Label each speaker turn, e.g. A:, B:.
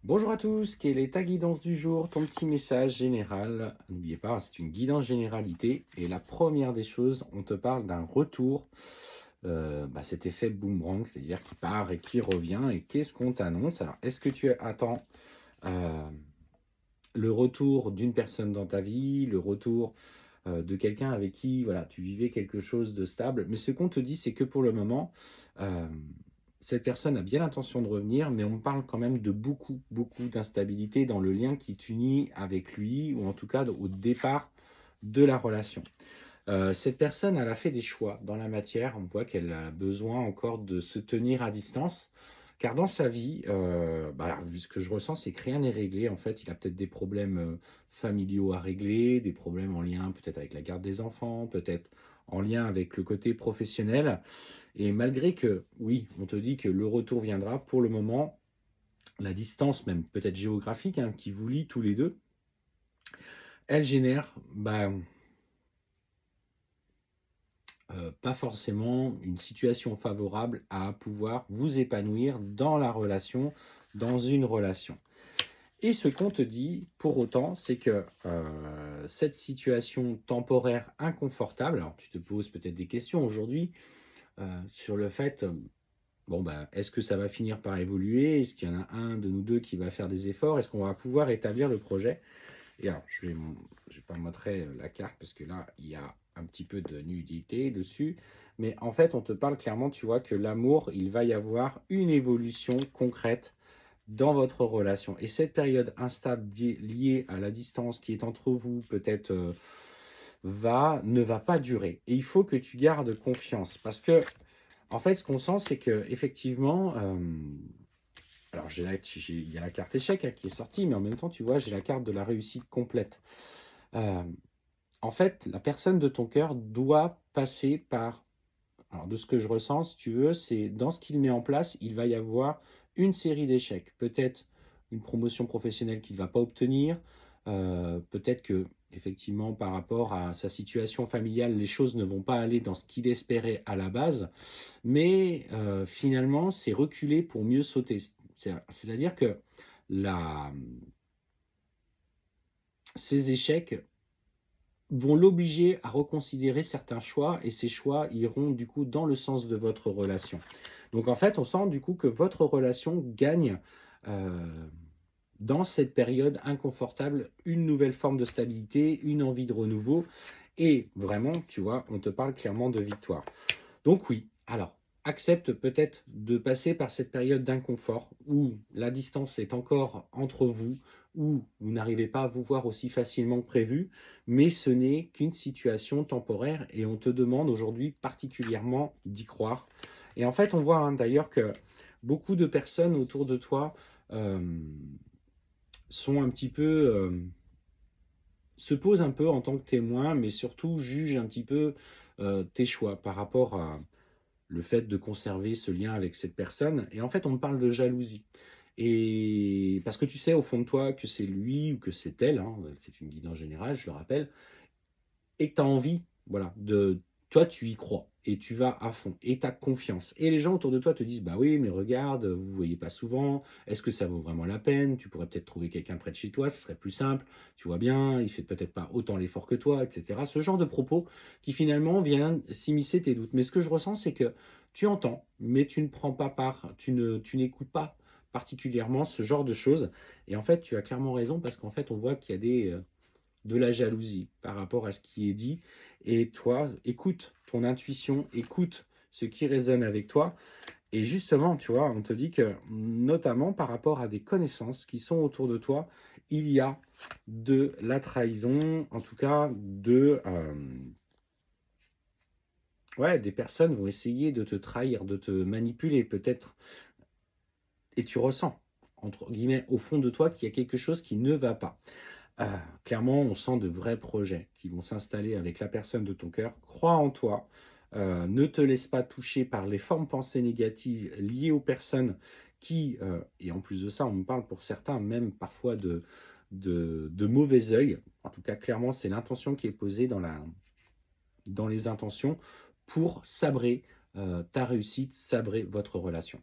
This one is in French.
A: Bonjour à tous, quelle est ta guidance du jour, ton petit message général? N'oubliez pas, c'est une guidance généralité. Et la première des choses, on te parle d'un retour, cet effet boomerang, c'est-à-dire qui part et qui revient. Et qu'est-ce qu'on t'annonce? Alors, est-ce que tu attends euh, le retour d'une personne dans ta vie, le retour de quelqu'un avec qui voilà, tu vivais quelque chose de stable? Mais ce qu'on te dit, c'est que pour le moment, euh, cette personne a bien l'intention de revenir, mais on parle quand même de beaucoup, beaucoup d'instabilité dans le lien qui t'unit avec lui, ou en tout cas au départ de la relation. Cette personne, elle a fait des choix dans la matière. On voit qu'elle a besoin encore de se tenir à distance. Car dans sa vie, vu ce que je ressens, c'est que rien n'est réglé. En fait, il a peut-être des problèmes familiaux à régler, des problèmes en lien peut-être avec la garde des enfants, peut-être en lien avec le côté professionnel. Et malgré que, oui, on te dit que le retour viendra, pour le moment, la distance, même peut-être géographique, hein, qui vous lie tous les deux, elle génère pas forcément une situation favorable à pouvoir vous épanouir dans la relation, dans une relation. Et ce qu'on te dit, pour autant, c'est que cette situation temporaire inconfortable, alors tu te poses peut-être des questions aujourd'hui sur le fait, est-ce que ça va finir par évoluer? Est-ce qu'il y en a un de nous deux qui va faire des efforts? Est-ce qu'on va pouvoir établir le projet? Et alors, je vais pas montrer la carte parce que là, il y a un petit peu de nudité dessus. Mais en fait, on te parle clairement, tu vois, que l'amour, il va y avoir une évolution concrète dans votre relation. Et cette période instable liée à la distance qui est entre vous, peut-être, ne va pas durer. Et il faut que tu gardes confiance. Parce que, en fait, ce qu'on sent, c'est que effectivement, alors il y a la carte échec hein, qui est sortie, mais en même temps, tu vois, j'ai la carte de la réussite complète. Euh, En fait, la personne de ton cœur doit passer par, alors de ce que je ressens, si tu veux, c'est dans ce qu'il met en place, il va y avoir une série d'échecs. Peut-être une promotion professionnelle qu'il ne va pas obtenir, peut-être que effectivement par rapport à sa situation familiale, les choses ne vont pas aller dans ce qu'il espérait à la base, mais finalement, c'est reculer pour mieux sauter. C'est-à-dire que la, ces échecs vont l'obliger à reconsidérer certains choix et ces choix iront du coup dans le sens de votre relation. Donc en fait, on sent du coup que votre relation gagne euh, dans cette période inconfortable une nouvelle forme de stabilité, une envie de renouveau et vraiment, tu vois, on te parle clairement de victoire. Donc oui, alors accepte peut-être de passer par cette période d'inconfort où la distance est encore entre vous, où vous n'arrivez pas à vous voir aussi facilement que prévu, mais ce n'est qu'une situation temporaire et on te demande aujourd'hui particulièrement d'y croire. Et en fait, on voit hein, d'ailleurs que beaucoup de personnes autour de toi euh, sont un petit peu... se posent un peu en tant que témoins, mais surtout jugent un petit peu tes choix par rapport à le fait de conserver ce lien avec cette personne. Et en fait, on me parle de jalousie. Et parce que tu sais au fond de toi que c'est lui ou que c'est elle, hein, c'est une guide en général, je le rappelle, et que tu as envie, voilà, de toi, tu y crois et tu vas à fond et tu as confiance. Et les gens autour de toi te disent, bah oui, mais regarde, vous ne voyez pas souvent, est-ce que ça vaut vraiment la peine? Tu pourrais peut-être trouver quelqu'un près de chez toi, ce serait plus simple, tu vois bien, il fait peut-être pas autant l'effort que toi, etc. Ce genre de propos qui finalement vient s'immiscer tes doutes. Mais ce que je ressens, c'est que tu entends, mais tu ne prends pas part, tu n'écoutes pas particulièrement ce genre de choses. Et en fait, tu as clairement raison parce qu'en fait, on voit qu'il y a de la jalousie par rapport à ce qui est dit. Et toi, écoute ton intuition, écoute ce qui résonne avec toi. Et justement, tu vois, on te dit que notamment par rapport à des connaissances qui sont autour de toi, il y a de la trahison, en tout cas ouais, des personnes vont essayer de te trahir, de te manipuler peut-être. Et tu ressens, entre guillemets, au fond de toi qu'il y a quelque chose qui ne va pas. Clairement, on sent de vrais projets qui vont s'installer avec la personne de ton cœur. Crois en toi. Ne te laisse pas toucher par les formes pensées négatives liées aux personnes qui, et en plus de ça, on me parle pour certains même parfois de mauvais œil. En tout cas, clairement, c'est l'intention qui est posée dans les intentions pour sabrer ta réussite, sabrer votre relation.